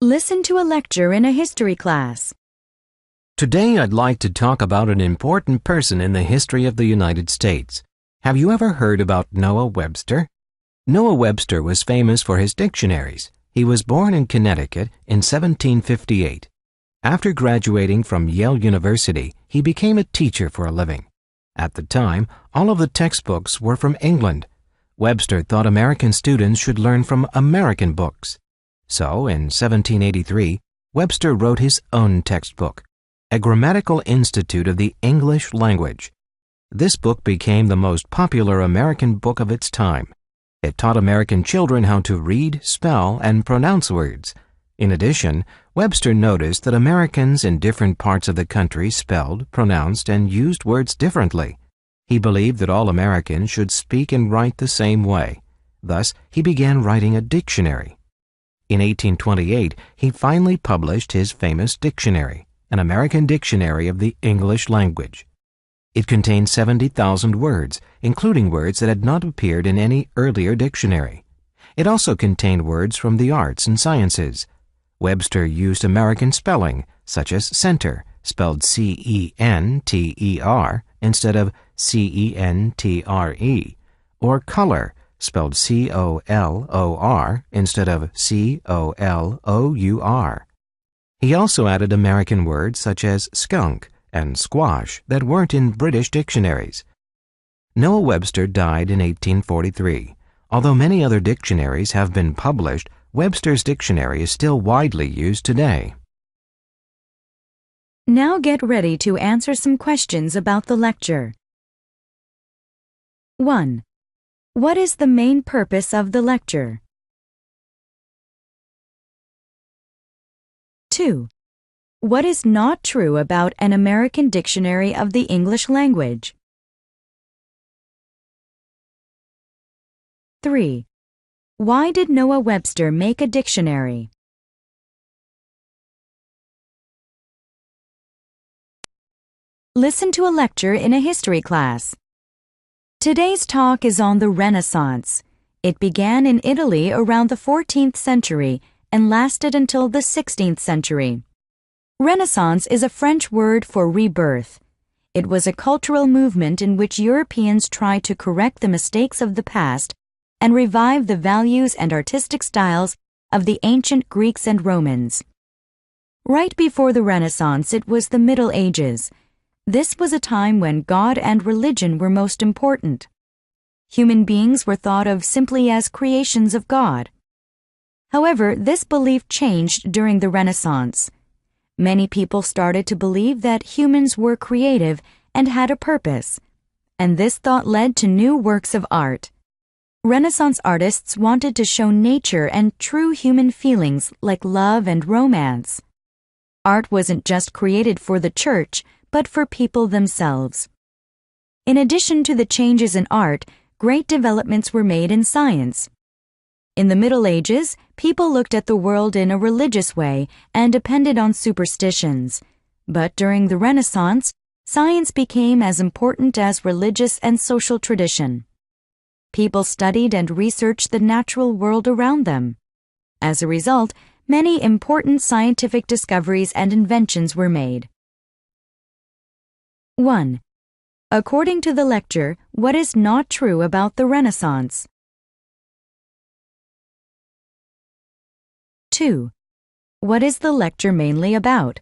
Listen to a lecture in a history class. Today I'd like to talk about an important person in the history of the United States. Have you ever heard about Noah Webster? Noah Webster was famous for his dictionaries. He was born in Connecticut in 1758. After graduating from Yale University, he became a teacher for a living. At the time, all of the textbooks were from England. Webster thought American students should learn from American books. So, in 1783, Webster wrote his own textbook, A Grammatical Institute of the English Language. This book became the most popular American book of its time. It taught American children how to read, spell, and pronounce words. In addition, Webster noticed that Americans in different parts of the country spelled, pronounced, and used words differently. He believed that all Americans should speak and write the same way. Thus, he began writing a dictionary. In 1828, he finally published his famous dictionary, An American Dictionary of the English Language. It contained 70,000 words, including words that had not appeared in any earlier dictionary. It also contained words from the arts and sciences. Webster used American spelling, such as center, spelled C-E-N-T-E-R instead of C-E-N-T-R-E, or color, spelled C-O-L-O-R instead of C-O-L-O-U-R. He also added American words such as skunk and squash that weren't in British dictionaries. Noah Webster died in 1843. Although many other dictionaries have been published, Webster's dictionary is still widely used today. Now get ready to answer some questions about the lecture. 1. What is the main purpose of the lecture? 2. What is not true about an American dictionary of the English language? 3. Why did Noah Webster make a dictionary? Listen to a lecture in a history class. Today's talk is on the Renaissance. It began in Italy around the 14th century and lasted until the 16th century. Renaissance is a French word for rebirth. It was a cultural movement in which Europeans tried to correct the mistakes of the past and revive the values and artistic styles of the ancient Greeks and Romans. Right before the Renaissance, it was the Middle Ages. This was a time when God and religion were most important. Human beings were thought of simply as creations of God. However, this belief changed during the Renaissance. Many people started to believe that humans were creative and had a purpose, and this thought led to new works of art. Renaissance artists wanted to show nature and true human feelings like love and romance. Art wasn't just created for the church, but for people themselves. In addition to the changes in art, great developments were made in science. In the Middle Ages, people looked at the world in a religious way and depended on superstitions. But during the Renaissance, science became as important as religious and social tradition. People studied and researched the natural world around them. As a result, many important scientific discoveries and inventions were made. 1. According to the lecture, what is not true about the Renaissance? 2. What is the lecture mainly about?